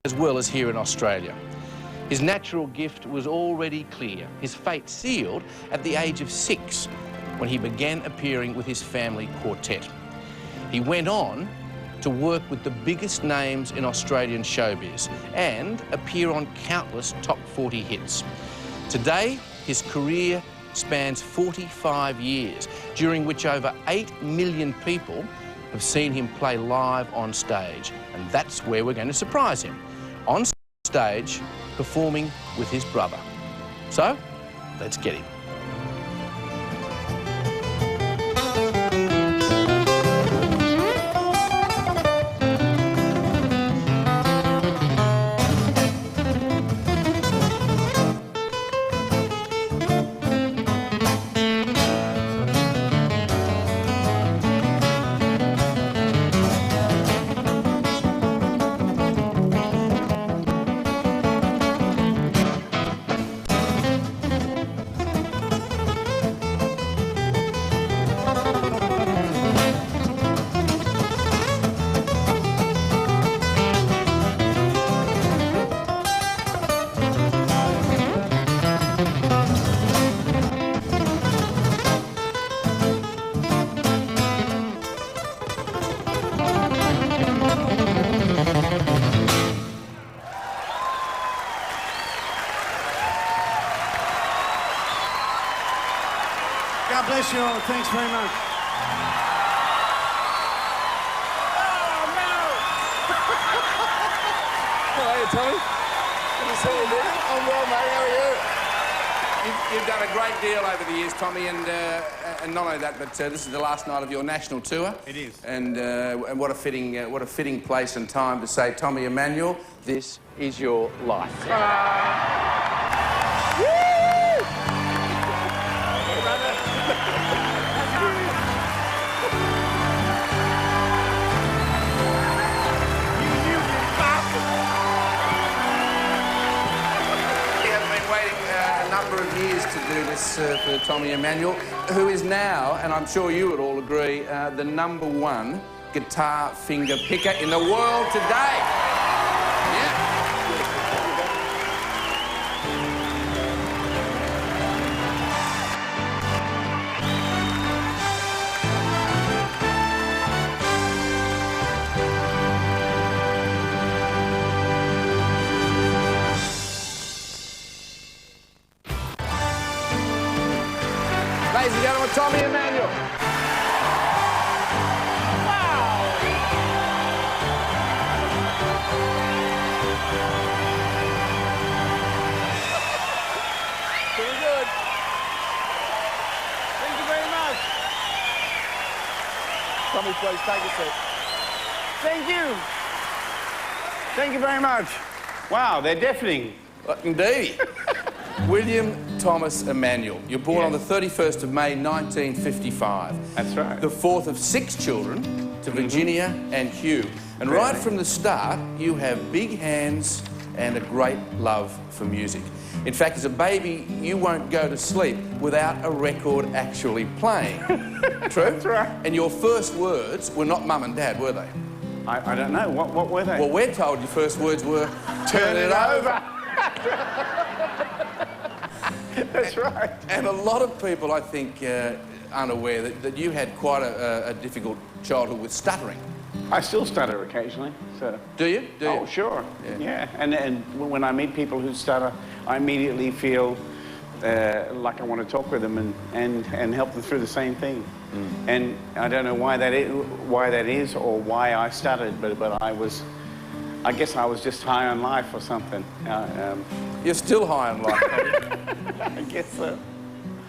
as well as here in Australia. His natural gift was already clear, his fate sealed at the age of 6 when he began appearing with his family quartet. He went on to work with the biggest names in Australian showbiz and appear on countless top 40 hits. Today, his career spans 45 years, during which over 8 million people have seen him play live on stage. And that's where we're going to surprise him. On stage, performing with his brother. So, let's get him. God bless you all. Thanks very much. Oh, no! How are you, Tommy? Good to see you, dude. I'm well, mate. How are you? You've done a great deal over the years, Tommy, and not only that, but this is the last night of your national tour. It is. And what a fitting place and time to say, Tommy Emmanuel, this is your life. Of years to do this for Tommy Emmanuel, who is now, and I'm sure you would all agree, the #1 guitar finger picker in the world today. Yeah. Ladies and gentlemen, Tommy Emmanuel. Wow! Pretty good. Thank you very much. Tommy, please take a seat. Thank you. Thank you very much. Wow, they're deafening. Indeed. William Thomas Emmanuel. You're born on the 31st of May, 1955. That's right. The fourth of 6 children to Virginia and Hugh. And right from the start, you have big hands and a great love for music. In fact, as a baby, you won't go to sleep without a record actually playing. True? That's right. And your first words were not mum and dad, were they? I don't know. What were they? Well, we're told your first words were, turn it over. That's right. And a lot of people, I think, unaware that you had quite a difficult childhood with stuttering. I still stutter occasionally. So. Do you? Do you? Oh, sure. Yeah. And when I meet people who stutter, I immediately feel like I want to talk with them and help them through the same thing. Mm. And I don't know why that is or why I stuttered, but I guess I was just high on life or something. You're still high on life, I guess so.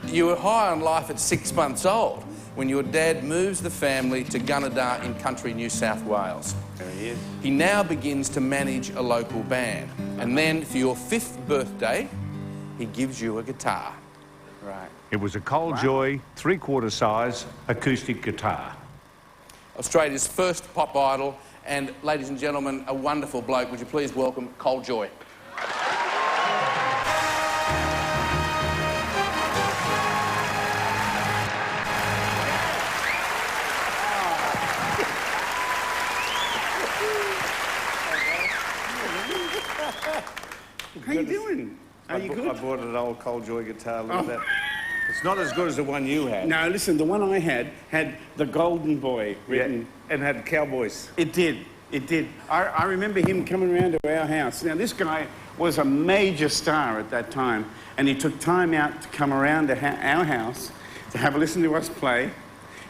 You were high on life at 6 months old when your dad moves the family to Gunnedah in country New South Wales. There he is. He now begins to manage a local band. And then for your 5th birthday, he gives you a guitar. Right. It was a Cold Joy, 3/4 size acoustic guitar. Australia's first pop idol, and ladies and gentlemen, a wonderful bloke. Would you please welcome Cold Joy? How you doing? Are you good? I bought an old Cold Joy guitar. Look at that. It's not as good as the one you had. No, listen, the one I had the Golden Boy written. Yeah, and had cowboys. It did. It did. I remember him coming around to our house. Now, this guy was a major star at that time, and he took time out to come around to our house to have a listen to us play.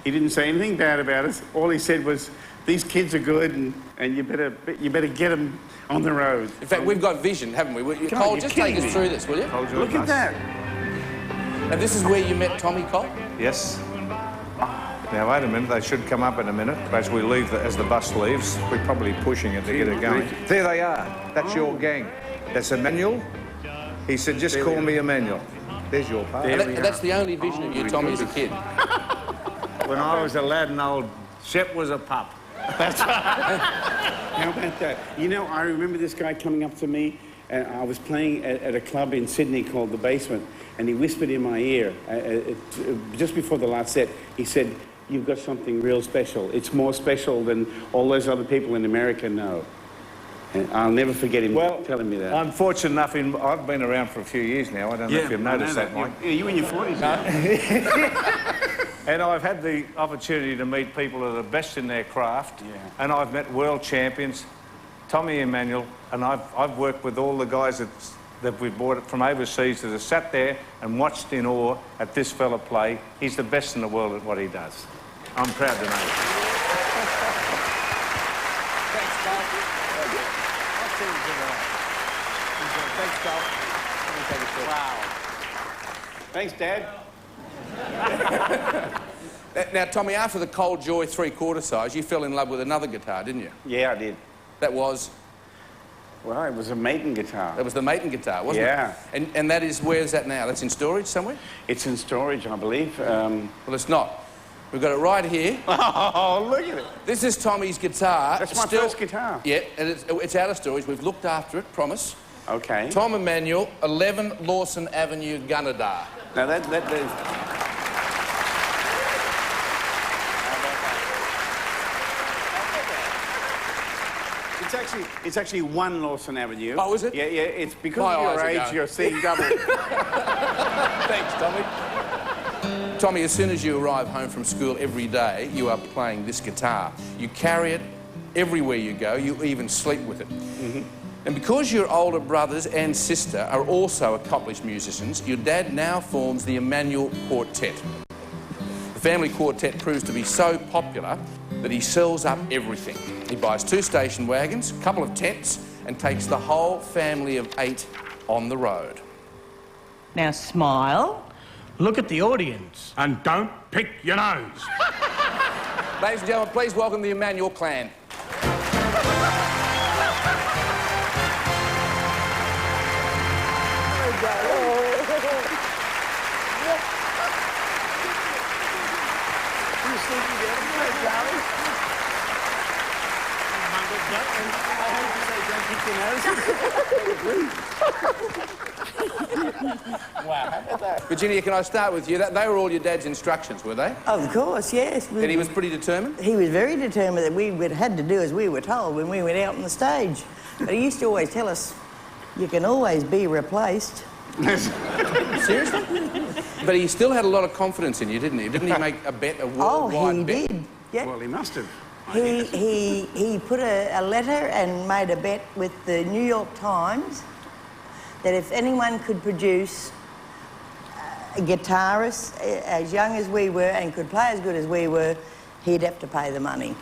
He didn't say anything bad about us. All he said was, these kids are good, and you better get them on the road. In fact, we've got vision, haven't we? Cole, just take us through this, will you? Look at that. And this is where you met Tommy, Cole? Yes. Now, wait a minute. They should come up in a minute. As we leave, as the bus leaves, we're probably pushing it to get it going. There they are. That's your gang. That's Emmanuel. He said, just call me Emmanuel. There's your part. That's the only vision of you, Tommy, as a kid. When I was a lad and old Shep was a pup. That's How about that? You know, I remember this guy coming up to me, and I was playing at a club in Sydney called The Basement, and he whispered in my ear, just before the last set, he said, you've got something real special. It's more special than all those other people in America know. And I'll never forget him telling me that. I'm fortunate enough, I've been around for a few years now. I don't know if you've noticed that, Mike. Yeah, you in your 40s now. And I've had the opportunity to meet people who are the best in their craft. Yeah. And I've met world champions, Tommy Emmanuel, and I've worked with all the guys that we've brought from overseas that have sat there and watched in awe at this fella play. He's the best in the world at what he does. I'm proud to know it. Thanks, Carl. Thanks, Carl. Let me take a picture. Wow. Thanks, Dad. Now, Tommy, after the Cold Joy 3/4 size, you fell in love with another guitar, didn't you? Yeah, I did. That was? Well, it was a Maiden guitar. That was the Maiden guitar, wasn't it? Yeah. And that is, where's that now? That's in storage somewhere? It's in storage, I believe. Well, it's not. We've got it right here. Oh, look at it. This is Tommy's guitar. That's my first guitar. Yeah, and it's out of storage. We've looked after it, promise. Okay. Tom Emmanuel, 11 Lawson Avenue, Gunnedah. Now, It's actually 1 Lawson Avenue. Oh, is it? Yeah, yeah. It's because My of your eyes are age, going. you're seeing double. Thanks, Tommy. Tommy, as soon as you arrive home from school every day, you are playing this guitar. You carry it everywhere you go. You even sleep with it. Mm-hmm. And because your older brothers and sister are also accomplished musicians, your dad now forms the Emmanuel Quartet. The family quartet proves to be so popular that he sells up everything. He buys 2 station wagons, a couple of tents, and takes the whole family of 8 on the road. Now smile. Look at the audience and don't pick your nose. Ladies and gentlemen, please welcome the Emmanuel clan. Wow, how about that? Virginia, can I start with you? They were all your dad's instructions, were they? Of course, yes. And he was pretty determined? He was very determined that we had to do as we were told when we went out on the stage. But he used to always tell us, you can always be replaced. Seriously? But he still had a lot of confidence in you, didn't he? Didn't he make a bet, a worldwide bet? Oh, he did. Yep. Well, he must have. He put a letter and made a bet with the New York Times that if anyone could produce a guitarist as young as we were and could play as good as we were, he'd have to pay the money.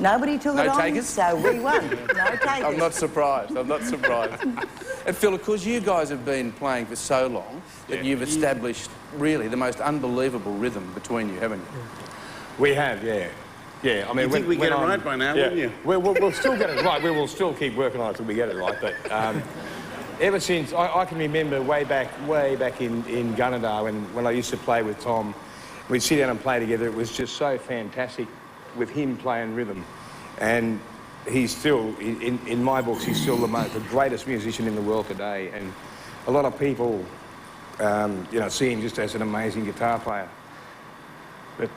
Nobody took it on, takers? so we won. No takers. I'm not surprised. I'm not surprised. And Phil, of course, you guys have been playing for so long that you've established really the most unbelievable rhythm between you, haven't you? We have, yeah. Yeah, I mean, You think we get it right by now, wouldn't you? We'll still get it right. We will still keep working on it till we get it right. But ever since, I can remember way back in Gunnedah when I used to play with Tom, we'd sit down and play together. It was just so fantastic with him playing rhythm. And he's still, in my books, he's still the greatest musician in the world today. And a lot of people, see him just as an amazing guitar player. But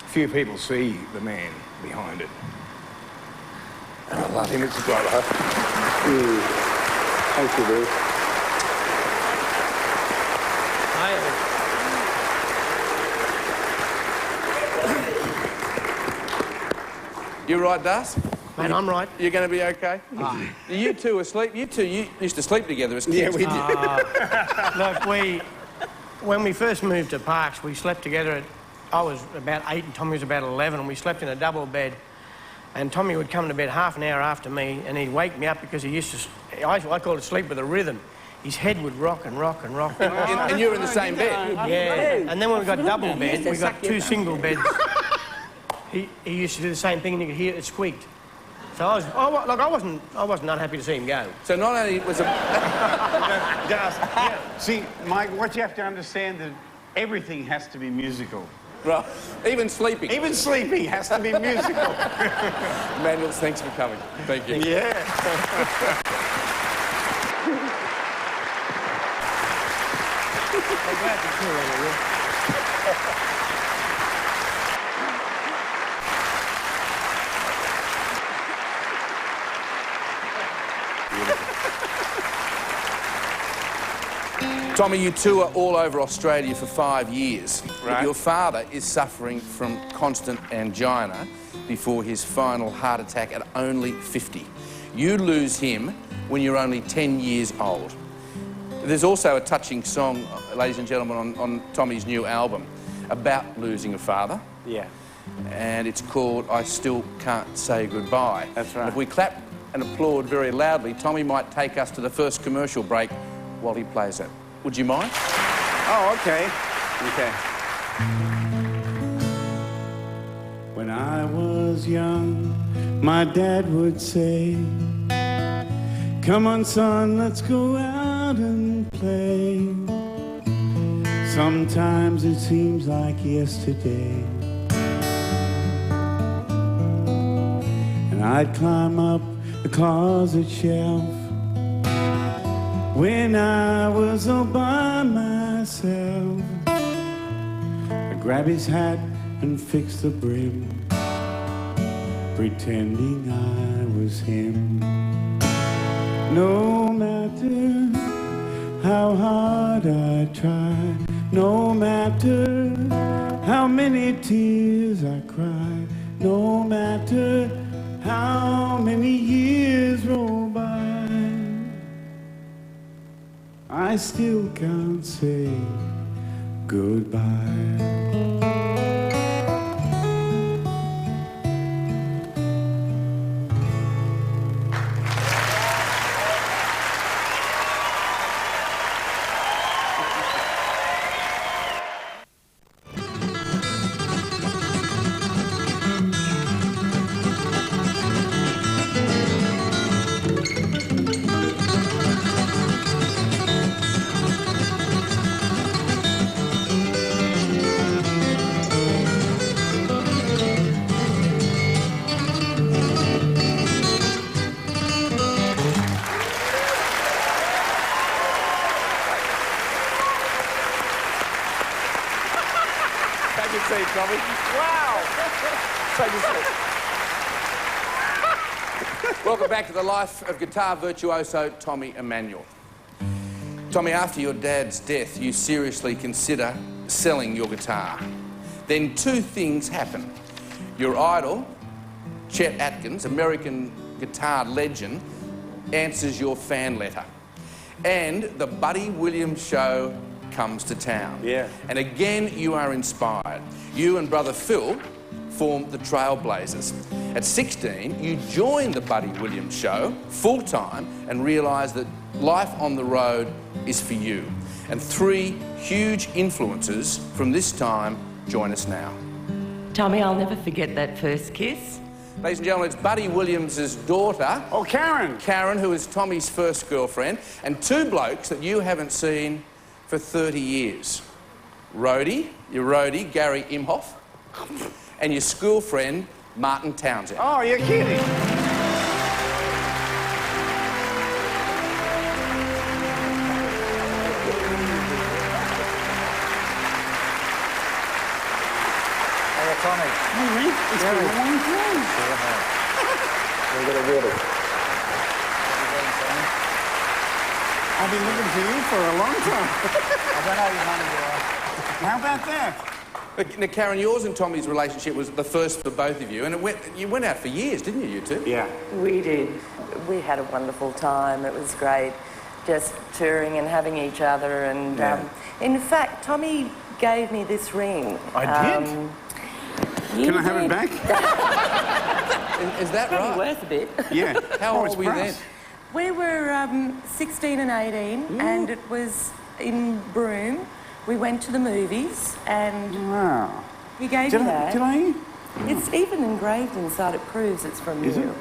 few people see the man behind it. And I love him. It's a brother. Thank you, Bruce. You right, Das? Man, I'm right. You're going to be okay? You two asleep? You used to sleep together as kids. Yeah, we did. Look, when we first moved to Parks, we slept together I was about 8 and Tommy was about 11, and we slept in a double bed. And Tommy would come to bed half an hour after me, and he'd wake me up because he used to... I called it sleep with a rhythm. His head would rock and rock and rock. And you were in the same bed? Yeah. And then when we got double bed, we got 2 single beds. He used to do the same thing, and you could hear it squeaked. So I wasn't unhappy to see him go. So not only was See, Mike, what you have to understand that everything has to be musical. Right. Even sleeping. Even sleeping has to be musical. Emmanuel, thanks for coming. Thank you. Yeah. Tommy, you tour all over Australia for 5 years. Right. Your father is suffering from constant angina before his final heart attack at only 50. You lose him when you're only 10 years old. There's also a touching song, ladies and gentlemen, on Tommy's new album about losing a father. Yeah. And it's called I Still Can't Say Goodbye. That's right. And if we clap and applaud very loudly, Tommy might take us to the first commercial break while he plays it. Would you mind? Oh, okay. Okay. When I was young, my dad would say, "Come on, son, let's go out and play." Sometimes it seems like yesterday, and I'd climb up the closet shelf when I was all by myself. I'd grab his hat and fix the brim, pretending I was him. No matter how hard I try, no matter how many tears I cry, no matter how many years roll by, I still can't say goodbye. Tommy. Wow! Welcome back to the life of guitar virtuoso Tommy Emmanuel. Tommy, after your dad's death, you seriously consider selling your guitar. Then 2 things happen. Your idol, Chet Atkins, American guitar legend, answers your fan letter. And the Buddy Williams Show comes to town. Yeah. And again, you are inspired. You and brother Phil formed the Trailblazers. At 16, you joined the Buddy Williams Show full-time and realised that life on the road is for you. And 3 huge influences from this time join us now. Tommy, I'll never forget that first kiss. Ladies and gentlemen, it's Buddy Williams' daughter. Oh, Karen. Karen, who is Tommy's first girlfriend, and 2 blokes that you haven't seen for 30 years. Your roadie, Gary Imhoff, and your school friend, Martin Townsend. Oh, you're kidding. Hey, Tommy. It's been a long time. We've got a water. I've been looking for you for a long time. I don't know your money, How about that? But, now, Karen, yours and Tommy's relationship was the first for both of you, and you went out for years, didn't you, you two? Yeah. We did. We had a wonderful time. It was great just touring and having each other. And in fact, Tommy gave me this ring. I did? Can I have it back? Is that Probably right? worth a bit. Yeah. How old were you then? We were 16 and 18, and it was in Broome. We went to the movies, and Wow. he gave me that. Did I? It's even engraved inside. It proves it's from Is you. it?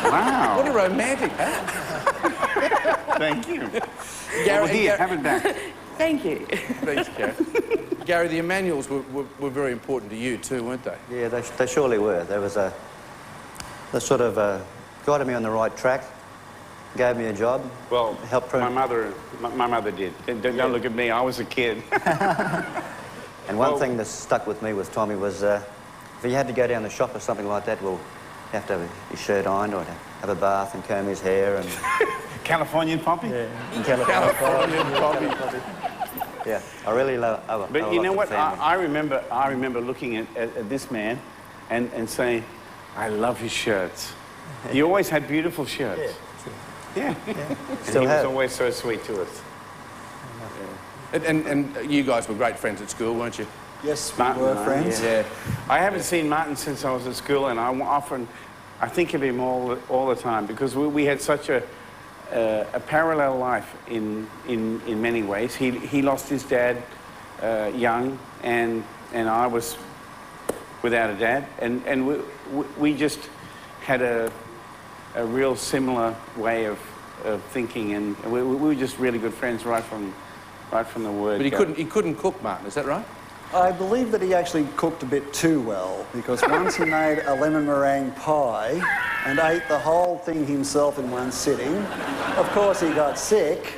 Wow. What a romantic, huh? Thank you. Gary, Here, have it back. Thank you. Thanks, Gary. Gary, the Emmanuels were very important to you too, weren't they? Yeah, they surely were. There was they sort of guided me on the right track, gave me a job. Well, helped my mother did. Don't look at me. I was a kid. And one thing that stuck with me with Tommy was if he had to go down the shop or something like that, well, you have to have his shirt ironed or have a bath and comb his hair and... Californian poppy? Yeah. Californian poppy. Yeah, I really love. But you know what? I remember looking at this man, and saying, "I love his shirts." He always had beautiful shirts. Yeah. And he was always so sweet to us. And you guys were great friends at school, weren't you? Yes, we were friends. Yeah. I haven't seen Martin since I was at school, and I think of him all the time because we had such a parallel life in many ways. He lost his dad young, and I was without a dad, and we just had a real similar way of thinking, and we were just really good friends right from the word. But he couldn't cook, Martin. Is that right? I believe that he actually cooked a bit too well, because once he made a lemon meringue pie and ate the whole thing himself in one sitting. Of course, he got sick,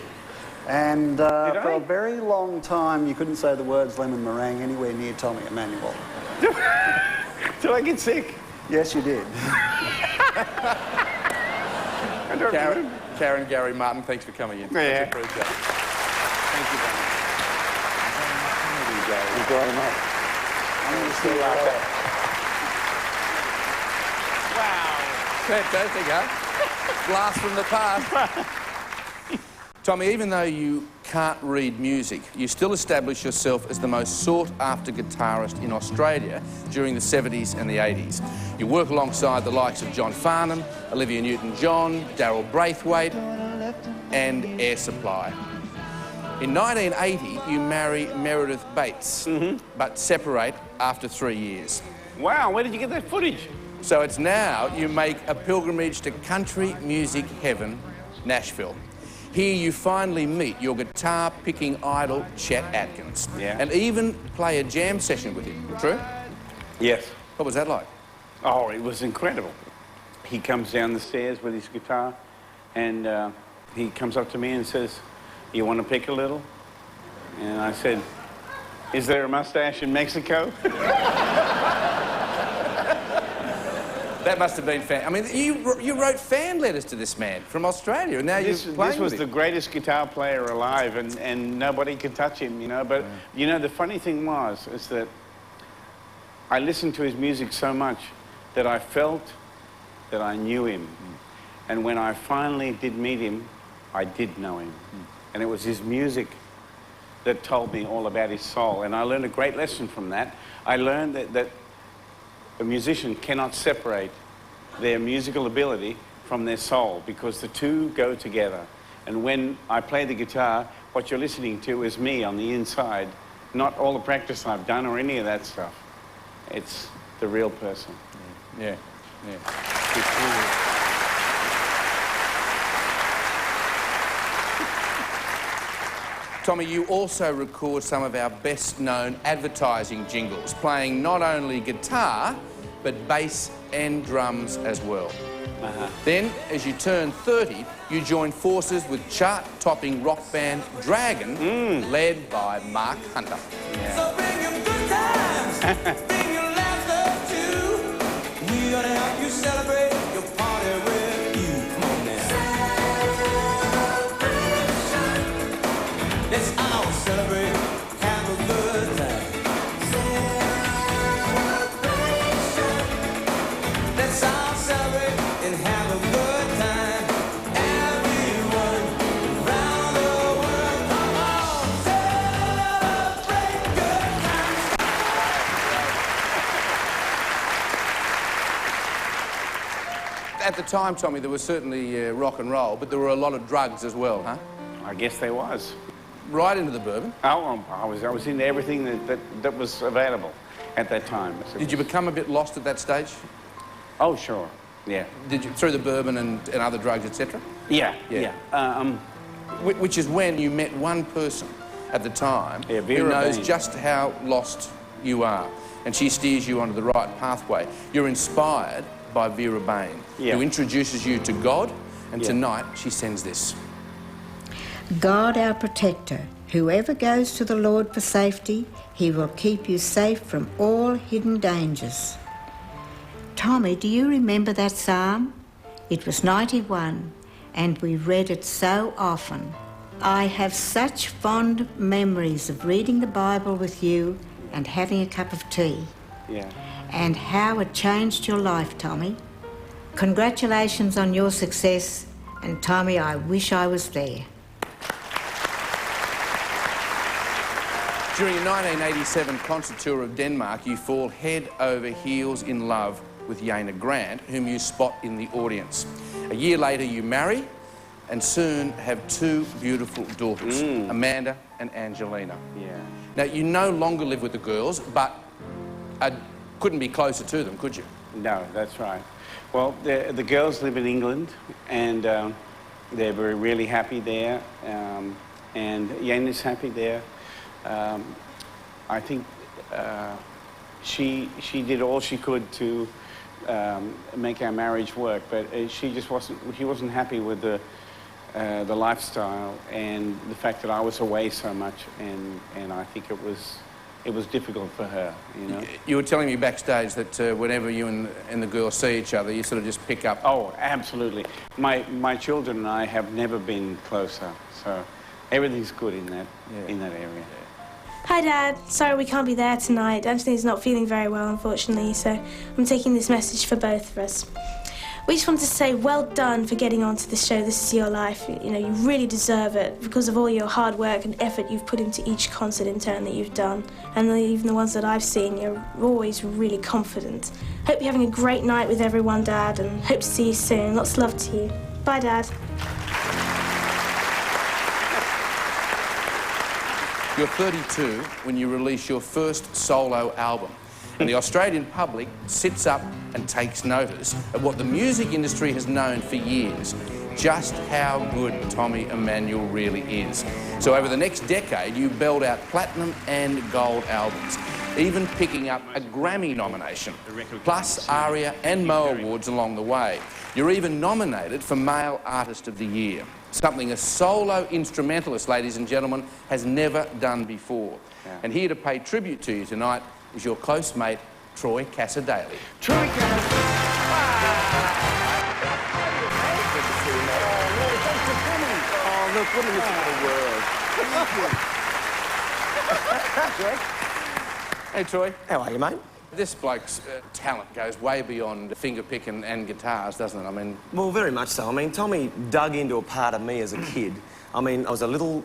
and for a very long time, you couldn't say the words lemon meringue anywhere near Tommy Emmanuel. Did I get sick? Yes, you did. Karen, Gary, Martin, thanks for coming in. Yeah. Much appreciated. Thank you, Danny. You brought him up. I'm going to still laugh at. Fantastic, huh? Blast from the past. Tommy, even though you can't read music, you still establish yourself as the most sought-after guitarist in Australia during the 70s and the 80s. You work alongside the likes of John Farnham, Olivia Newton-John, Darryl Braithwaite, and Air Supply. In 1980, you marry Meredith Bates, but separate after 3 years. Wow, where did you get that footage? So it's now you make a pilgrimage to country music heaven, Nashville. Here you finally meet your guitar-picking idol, Chet Atkins, and even play a jam session with him. True? Yes. What was that like? Oh, it was incredible. He comes down the stairs with his guitar, and he comes up to me and says, "You want to pick a little?" And I said, "Is there a mustache in Mexico?" That must have been fan. I mean, you wrote fan letters to this man from Australia, and now you're playing with him. This was the greatest guitar player alive, and nobody could touch him, you know. But, you know, the funny thing is that I listened to his music so much that I felt that I knew him. And when I finally did meet him, I did know him. And it was his music that told me all about his soul. And I learned a great lesson from that. I learned that a musician cannot separate their musical ability from their soul, because the two go together. And when I play the guitar, what you're listening to is me on the inside, not all the practice I've done or any of that stuff. It's the real person. Yeah. Tommy, you also record some of our best-known advertising jingles, playing not only guitar, but bass and drums as well. Then, as you turn 30, you join forces with chart-topping rock band Dragon, led by Mark Hunter. So bring your good times, bring your laughter too. We gonna help you celebrate your party with you. Come on now. At the time, Tommy, there was certainly rock and roll, but there were a lot of drugs as well, huh? I guess there was. Right into the bourbon. Oh, I was into everything that was available at that time. Did you become a bit lost at that stage? Oh, sure. Yeah. Did you, through the bourbon and other drugs, etc.? Yeah. Which is when you met one person at the time who Vera knows Bain. just how lost you are, and she steers you onto the right pathway. You're inspired by Vera Bain, who introduces you to God, and tonight she sends this. God, our protector, whoever goes to the Lord for safety, he will keep you safe from all hidden dangers. Tommy, do you remember that psalm? It was 91, and we read it so often. I have such fond memories of reading the Bible with you and having a cup of tea. Yeah. And how it changed your life, Tommy. Congratulations on your success, and Tommy, I wish I was there. During your 1987 concert tour of Denmark, you fall head over heels in love with Yana Grant, whom you spot in the audience. A year later, you marry and soon have two beautiful daughters, Amanda and Angelina. Yeah. Now, you no longer live with the girls, but couldn't be closer to them, could you? No, that's right. Well, the girls live in England, and they're really happy there, and Yana's happy there. I think she did all she could to make our marriage work, but she wasn't happy with the lifestyle and the fact that I was away so much, and I think it was difficult for her, you know. You were telling me backstage that whenever you and the girls see each other, you sort of just pick up. Oh, absolutely. My children and I have never been closer, so everything's good in that area. Hi Dad, sorry we can't be there tonight. Anthony's not feeling very well, unfortunately, so I'm taking this message for both of us. We just want to say well done for getting onto this show. This is your life. You know, you really deserve it because of all your hard work and effort you've put into each concert in turn that you've done. And even the ones that I've seen, you're always really confident. Hope you're having a great night with everyone, Dad, and hope to see you soon. Lots of love to you. Bye, Dad. You're 32 when you release your first solo album, and the Australian public sits up and takes notice of what the music industry has known for years, just how good Tommy Emmanuel really is. So over the next decade, you belled out platinum and gold albums, even picking up a Grammy nomination, plus ARIA and Mo Awards along the way. You're even nominated for Male Artist of the Year, something a solo instrumentalist, ladies and gentlemen, has never done before. Yeah. And here to pay tribute to you tonight is your close mate, Troy Cassar-Daley. Troy Oh, look, what a miserable world. Hey, Troy. How are you, mate? This bloke's talent goes way beyond fingerpicking and guitars, doesn't it? I mean... Well, very much so. I mean, Tommy dug into a part of me as a kid. I mean, I was a little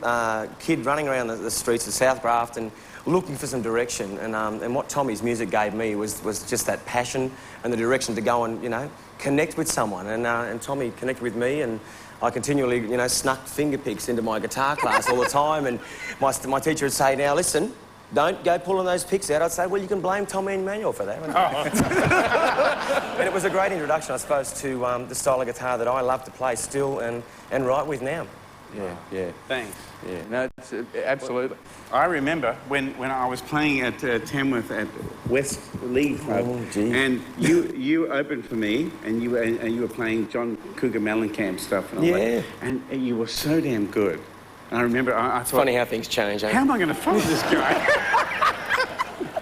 kid running around the streets of South Grafton looking for some direction, and what Tommy's music gave me was just that passion and the direction to go and, you know, connect with someone. And Tommy connected with me, and I continually, you know, snuck finger picks into my guitar class all the time, and my teacher would say, now, listen, don't go pulling those picks out. I'd say, well, you can blame Tommy and Emmanuel for that. And it was a great introduction, I suppose, to the style of guitar that I love to play still and write with now. Yeah. Thanks. Yeah, no, it's, absolutely. I remember when I was playing at Tamworth at West League Club, and you opened for me, and you were playing John Cougar Mellencamp stuff and all that, and you were so damn good. And I remember I thought, funny how things change, eh? How am I going to follow this guy?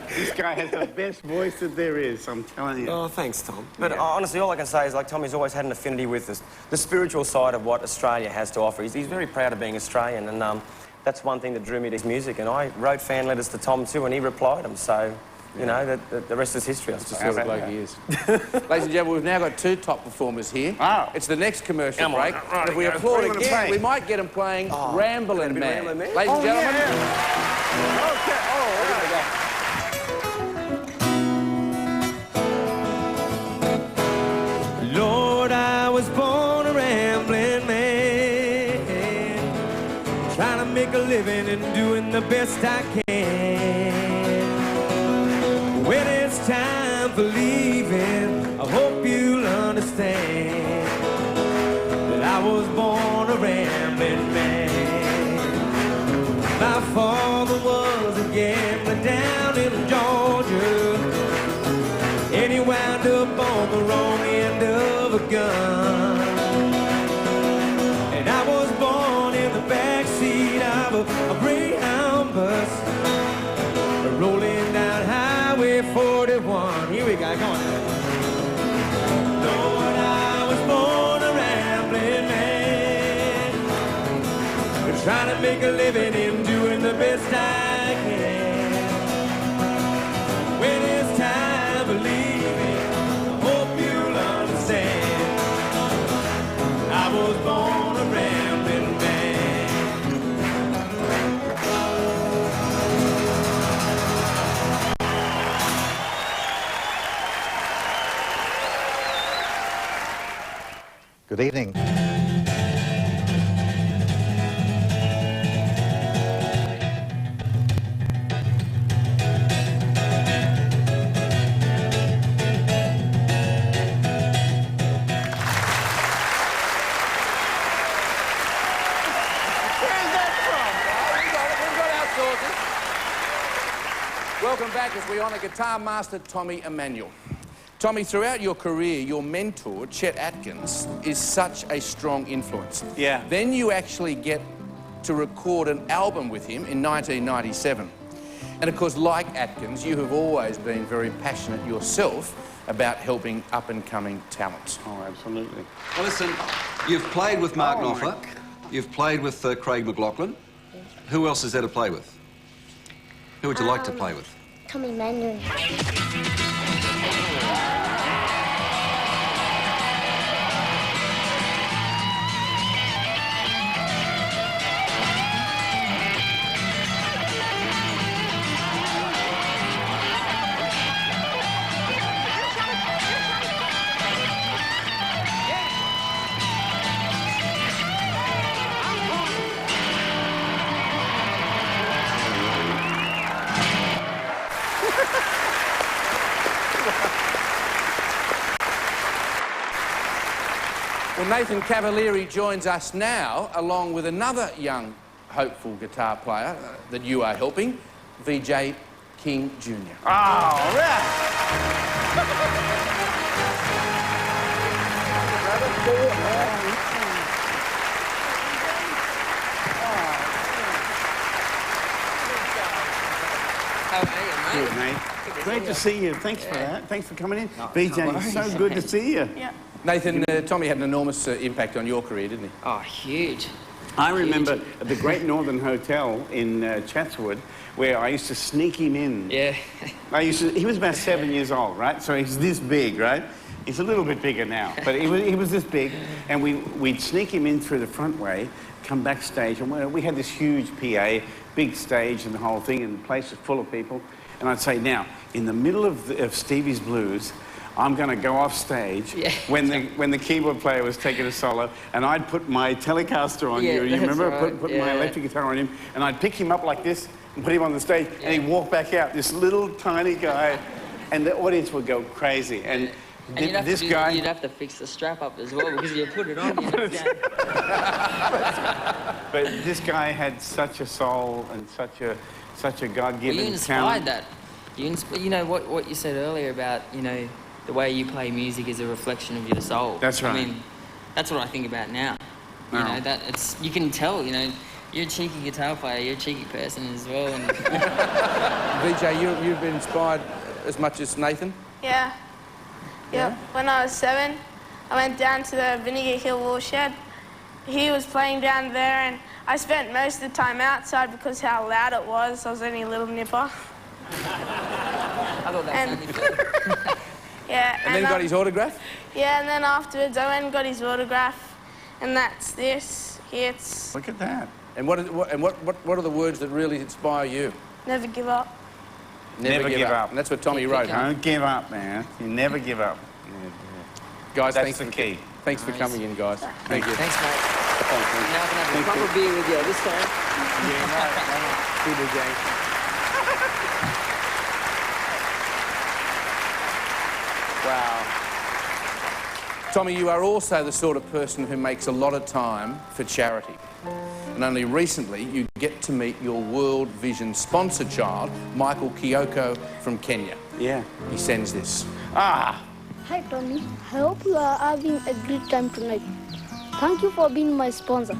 This guy has the best voice that there is, I'm telling you. Oh, thanks, Tom. But honestly, all I can say is, like, Tommy's always had an affinity with the spiritual side of what Australia has to offer. He's very proud of being Australian, and that's one thing that drew me to his music. And I wrote fan letters to Tom too, and he replied them. So, you know, the rest is history. That's just sort of bloke he is. Ladies and gentlemen, we've now got two top performers here. Oh. It's the next commercial break. If we applaud again, we might get them playing Ramblin' Man. Ladies and gentlemen. Okay. Oh, right. Lord, I make a living and doing the best I can. When it's time for leaving, I hope you'll understand that I was born a rambling man. My father was a gambler down in Georgia, and he wound up on the wrong end of a gun. And I was born in the backseat of a Greyhound bus, rolling down Highway 41. Here we go, come on now. Lord, I was born a rambling man, trying to make a living and doing the best I can. When it's time for leaving, I hope you'll understand, I was born a rambling man. Good evening. Welcome back as we honour guitar master Tommy Emmanuel. Tommy, throughout your career, your mentor, Chet Atkins, is such a strong influence. Yeah. Then you actually get to record an album with him in 1997. And of course, like Atkins, you have always been very passionate yourself about helping up-and-coming talent. Oh, absolutely. Well, listen, you've played with Mark Knopfler, you've played with Craig McLachlan. Who else is there to play with? Who would you like to play with? Tommy Emmanuel. Well, Nathan Cavalieri joins us now, along with another young, hopeful guitar player that you are helping, VJ King Jr. Oh, right. Good, mate. Great to see you. Thanks for that. Thanks for coming in. VJ, so good to see you. Yeah. Nathan, Tommy had an enormous impact on your career, didn't he? Oh, huge. I remember at the Great Northern Hotel in Chatswood, where I used to sneak him in. Yeah. He was about 7 years old, right? So he's this big, right? He's a little bit bigger now, but he was this big, and we'd sneak him in through the front way, come backstage, and we had this huge PA, big stage and the whole thing, and the place was full of people. And I'd say, now, in the middle of Stevie's Blues, I'm going to go off stage when the keyboard player was taking a solo, and I'd put my Telecaster on you. You remember? Right. Put my electric guitar on him, and I'd pick him up like this and put him on the stage, and he'd walk back out, this little tiny guy, and the audience would go crazy. And this guy... You'd have to fix the strap up as well, because you put it on, But this guy had such a soul and such a God-given you inspired talent. that. You know what you said earlier about, you know, the way you play music is a reflection of your soul. That's right. I mean, that's what I think about now. You know, you can tell, you know, you're a cheeky guitar player, you're a cheeky person as well. And VJ, you've been inspired as much as Nathan? Yeah. Yep. When I was 7, I went down to the Vinegar Hill Woolshed. He was playing down there, and I spent most of the time outside because how loud it was. I was only a little nipper. I thought that was only fair. Yeah. And then got his autograph? Yeah, and then afterwards I went and got his autograph, and that's this. Here it's... Look at that. And what are the words that really inspire you? Never give up. Never give up. And that's what Tommy wrote, huh? Don't give up, man. You never give up. Guys, that's thanks the key. Thanks for coming in, guys. Thank you. Thanks, mate. Now I can have a proper beer with you this time. Wow. Tommy, you are also the sort of person who makes a lot of time for charity. And only recently you get to meet your World Vision sponsor child, Michael Kioko from Kenya. Yeah. He sends this. Hi, Tommy. I hope you are having a great time tonight. Thank you for being my sponsor.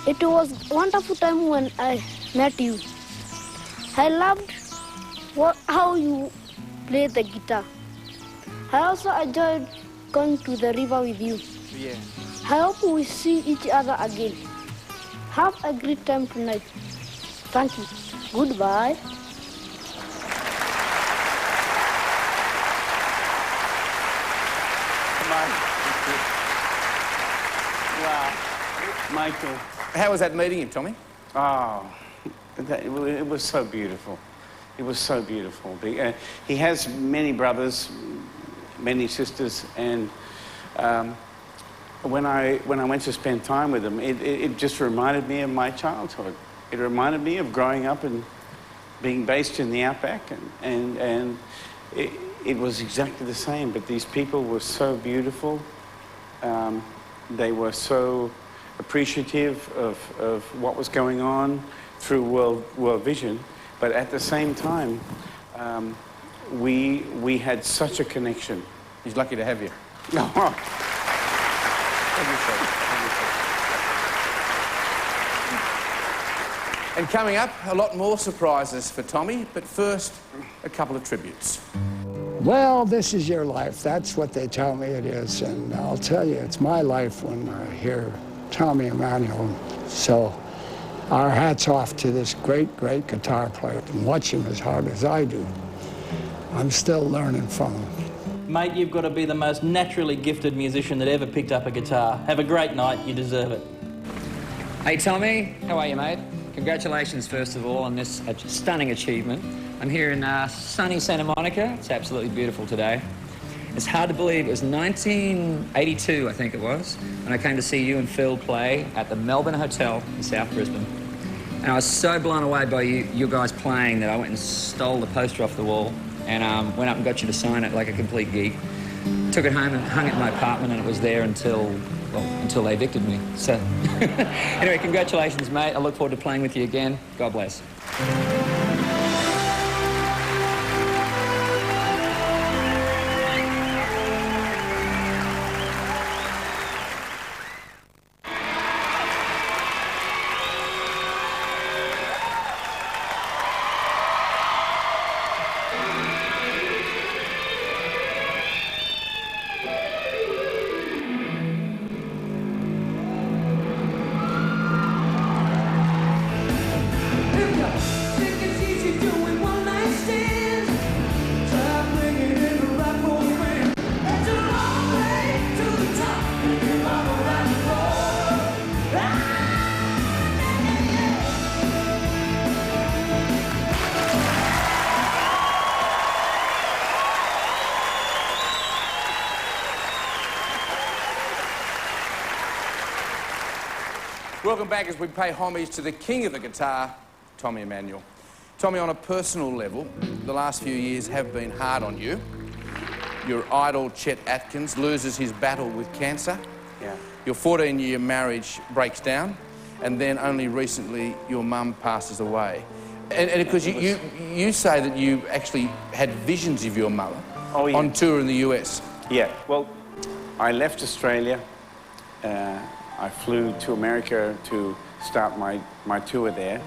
It was a wonderful time when I met you. I loved how you played the guitar. I also enjoyed going to the river with you. Yeah. I hope we see each other again. Have a great time tonight. Thank you. Goodbye. Wow. Michael. How was that meeting him, Tommy? Oh, it was so beautiful. It was so beautiful. He has many brothers, many sisters, and when I went to spend time with them, it just reminded me of my childhood. It reminded me of growing up and being based in the outback, and it was exactly the same. But these people were so beautiful. They were so appreciative of what was going on through World Vision, but at the same time, we had such a connection. He's lucky to have you. And coming up, a lot more surprises for Tommy, but first, a couple of tributes. Well, this is your life. That's what they tell me it is. And I'll tell you, it's my life when I hear Tommy Emmanuel. So our hats off to this great, great guitar player. And watch him as hard as I do. I'm still learning from him. Mate, you've got to be the most naturally gifted musician that ever picked up a guitar. Have a great night. You deserve it. Hey, Tommy. How are you, mate? Congratulations, first of all, on this stunning achievement. I'm here in sunny Santa Monica. It's absolutely beautiful today. It's hard to believe it was 1982, I think it was, when I came to see you and Phil play at the Melbourne Hotel in South Brisbane. And I was so blown away by you guys playing that I went and stole the poster off the wall and went up and got you to sign it like a complete geek. Took it home and hung it in my apartment, and it was there until they evicted me. So anyway, congratulations, mate. I look forward to playing with you again. God bless. Welcome back as we pay homage to the king of the guitar, Tommy Emmanuel. Tommy, on a personal level, the last few years have been hard on you. Your idol, Chet Atkins, loses his battle with cancer. Yeah. Your 14-year marriage breaks down, and then only recently your mum passes away. And because you say that you actually had visions of your mother on tour in the US. Yeah, well, I left Australia. I flew to America to start my tour there.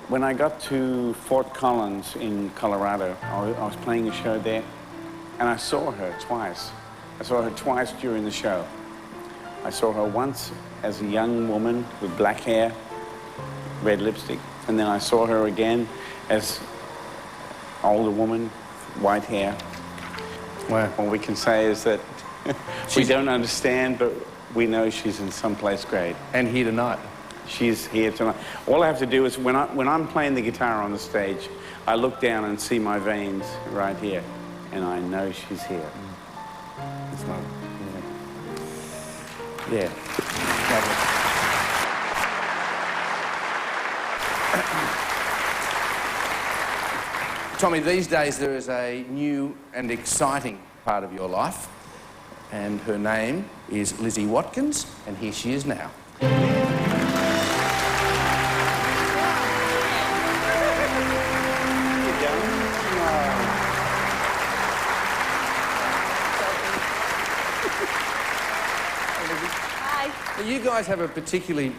When I got to Fort Collins in Colorado, I was playing a show there, and I saw her twice. I saw her twice during the show. I saw her once as a young woman with black hair, red lipstick, and then I saw her again as an older woman, white hair. Well, all we can say is that we don't understand, but we know she's in someplace great. And here tonight. She's here tonight. All I have to do is, when I'm playing the guitar on the stage, I look down and see my veins right here, and I know she's here. It's not, yeah. Tommy, these days there is a new and exciting part of your life, and her name is Lizzie Watkins, and here she is now. Hi. You guys have a particularly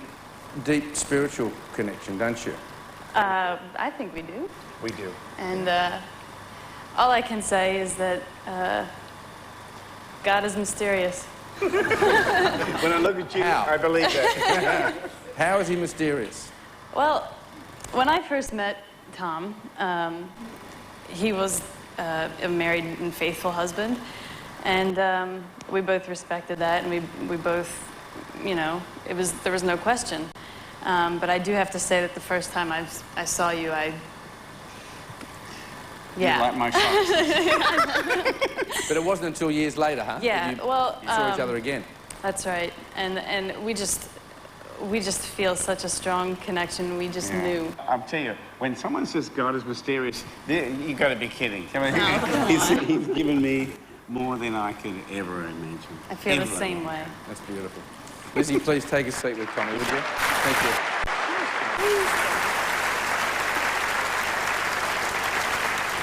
deep spiritual connection, don't you? I think we do. We do. And all I can say is that God is mysterious. When I look at you, I believe that. How is he mysterious? Well, when I first met Tom, he was a married and faithful husband, and we both respected that, and we both, you know, there was no question. But I do have to say that the first time I saw you, yeah. You like my socks. But it wasn't until years later, huh? Yeah, that you well, saw each other again. That's right, and we just feel such a strong connection. We just knew. I'll tell you, when someone says God is mysterious, you got to be kidding. I mean, he's given me more than I could ever imagine. I feel the same way. That's beautiful. Lizzie, please take a seat with Tommy, would you? Thank you.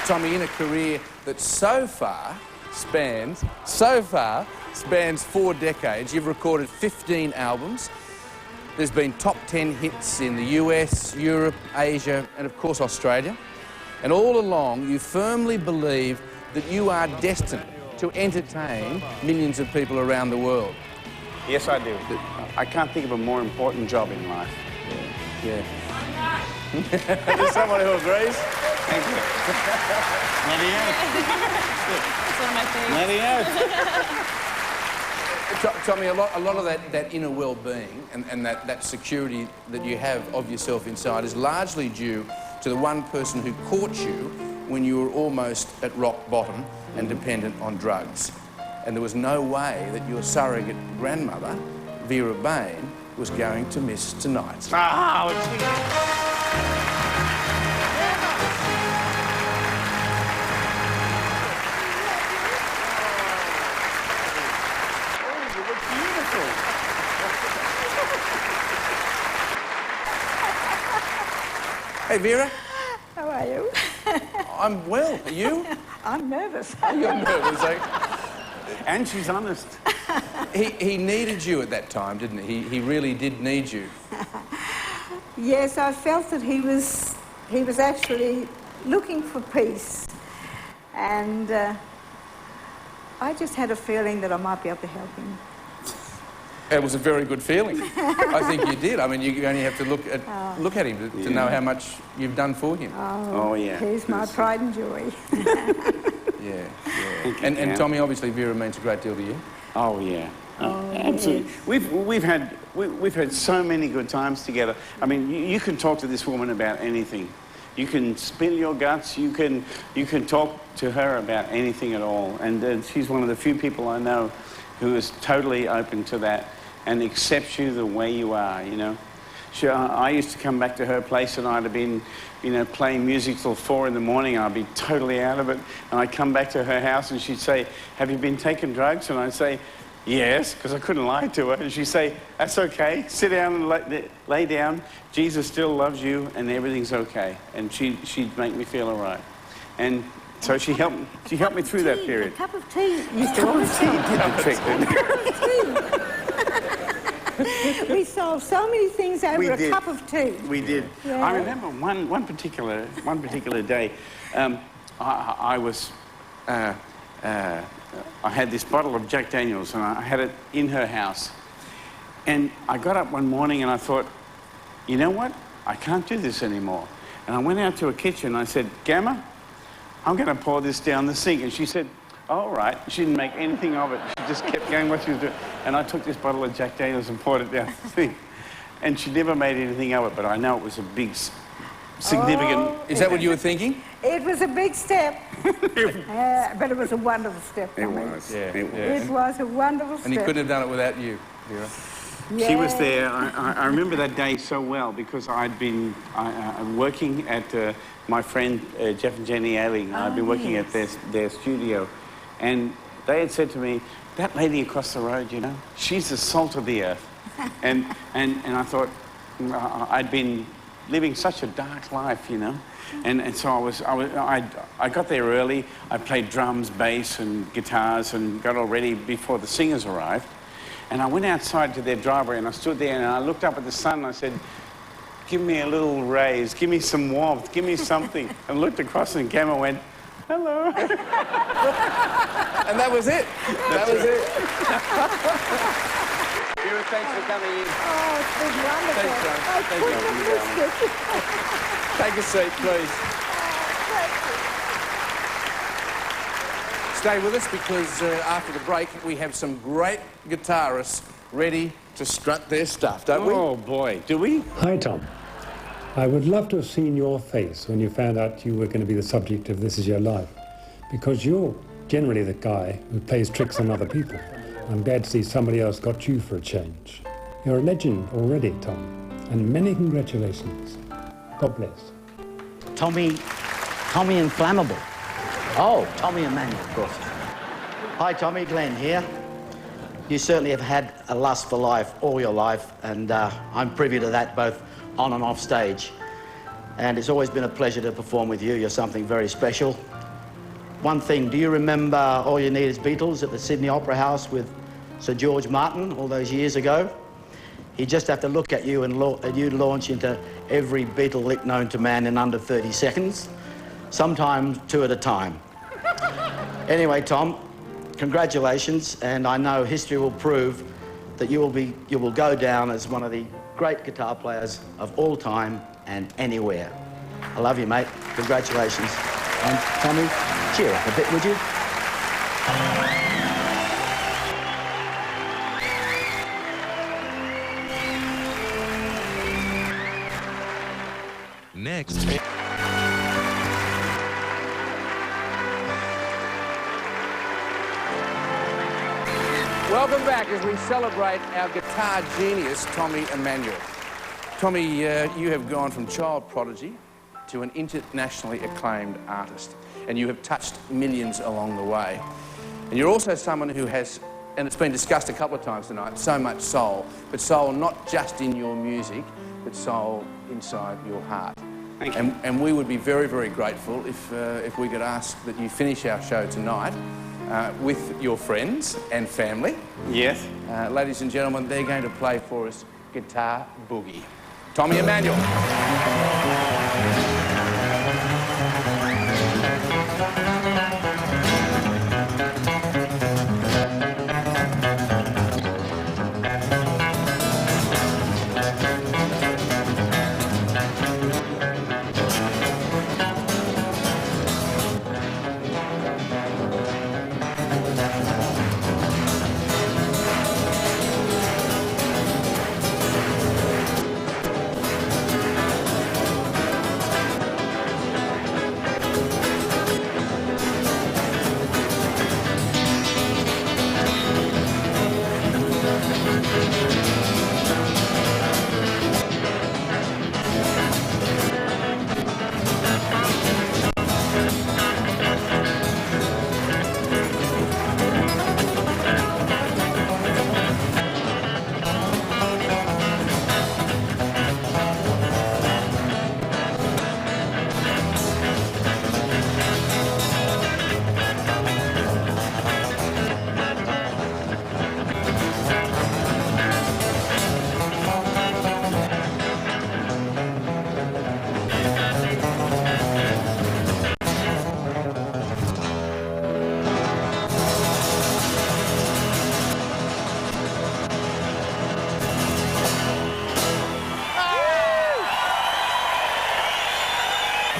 Tommy, in a career that so far spans 4 decades, you've recorded 15 albums. There's been top 10 hits in the US, Europe, Asia, and of course Australia. And all along, you firmly believe that you are destined to entertain millions of people around the world. Yes, I do. I can't think of a more important job in life. Yeah. There's someone who agrees. Thank you. It's one of my favorites. Tommy, a lot of that inner well-being and that security that you have of yourself inside is largely due to the one person who caught you when you were almost at rock bottom and dependent on drugs. And there was no way that your surrogate grandmother, Vera Bain, was going to miss tonight. Hey, Vera. How are you? I'm well. Are you? I'm nervous. Oh, you're nervous, eh? And she's honest. He needed you at that time, didn't he? He really did need you. Yes, I felt that he was actually looking for peace, and I just had a feeling that I might be able to help him. It was a very good feeling. I think you did. I mean, you only have to look at him to know how much you've done for him. Oh yeah. He's my pride and joy. Yeah. And Tommy, obviously, Vera means a great deal to you. Oh yeah. Absolutely. Yes. We've had so many good times together. I mean, you can talk to this woman about anything. You can spill your guts. You can talk to her about anything at all. And she's one of the few people I know who is totally open to that and accepts you the way you are, you know. I used to come back to her place and I'd have been, you know, playing music till 4 in the morning. I'd be totally out of it. And I'd come back to her house and she'd say, "Have you been taking drugs?" And I'd say, "Yes," because I couldn't lie to her. And she'd say, "That's okay. Sit down and lay down. Jesus still loves you and everything's okay." And she'd make me feel all right. And so she helped me through that period. A cup of tea used to always We solved so many things over a cup of tea. We did. Yeah. I remember one particular day. I had this bottle of Jack Daniels and I had it in her house. And I got up one morning and I thought, you know what? I can't do this anymore. And I went out to a kitchen and I said, "Gamma, I'm going to pour this down the sink." And she said, "All right." She didn't make anything of it. She just kept going what she was doing. And I took this bottle of Jack Daniels and poured it down the sink. And she never made anything of it, but I know it was a big, significant... Oh, is that what you were thinking? It was a big step. But it was a wonderful step. It was. Yeah. It was a wonderful step. And he couldn't have done it without you, Vera. She was there. I remember that day so well because I'd been working at my friend Jeff and Jenny Ailing. I'd been working at their studio, and they had said to me, "That lady across the road, you know, she's the salt of the earth." and I thought I'd been living such a dark life, you know, and so I got there early. I played drums, bass, and guitars, and got all ready before the singers arrived. And I went outside to their driveway and I stood there and I looked up at the sun and I said, "Give me a little raise, give me some warmth, give me something." And looked across and came and went, "Hello." And that was it. That was it. Vera, thanks for coming in. Oh, it's been wonderful. Thanks, John. I Thank couldn't you. have missed it. Take a seat, please. Stay with us because after the break we have some great guitarists ready to strut their stuff, don't we? Oh boy, do we? Hi, Tom. I would love to have seen your face when you found out you were going to be the subject of This Is Your Life, because you're generally the guy who plays tricks on other people. I'm glad to see somebody else got you for a change. You're a legend already, Tom, and many congratulations. God bless. Tommy Inflammable. Oh, Tommy Emmanuel, of course. Hi, Tommy, Glenn here. You certainly have had a lust for life all your life, and I'm privy to that both on and off stage. And it's always been a pleasure to perform with you. You're something very special. One thing, do you remember All You Need Is Beatles at the Sydney Opera House with Sir George Martin all those years ago? He'd just have to look at you and you'd launch into every Beatle lick known to man in under 30 seconds, sometimes 2 at a time. Anyway, Tom, congratulations, and I know history will prove that you will go down as one of the great guitar players of all time and anywhere. I love you, mate. Congratulations. And Tommy, cheer up a bit, would you? Next. Welcome back as we celebrate our guitar genius, Tommy Emmanuel. Tommy, you have gone from child prodigy to an internationally acclaimed artist, and you have touched millions along the way. And you're also someone who has, and it's been discussed a couple of times tonight, so much soul, but soul not just in your music, but soul inside your heart. Thank you. And we would be very, very grateful if we could ask that you finish our show tonight with your friends and family. Yes. Ladies and gentlemen, they're going to play for us Guitar Boogie. Tommy Emmanuel.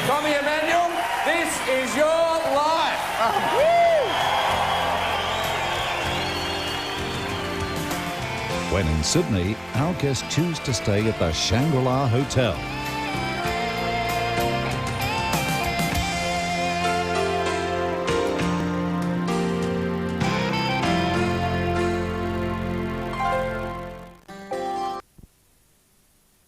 Tommy Emmanuel, this is your life. When in Sydney, our guests choose to stay at the Shangri-La Hotel.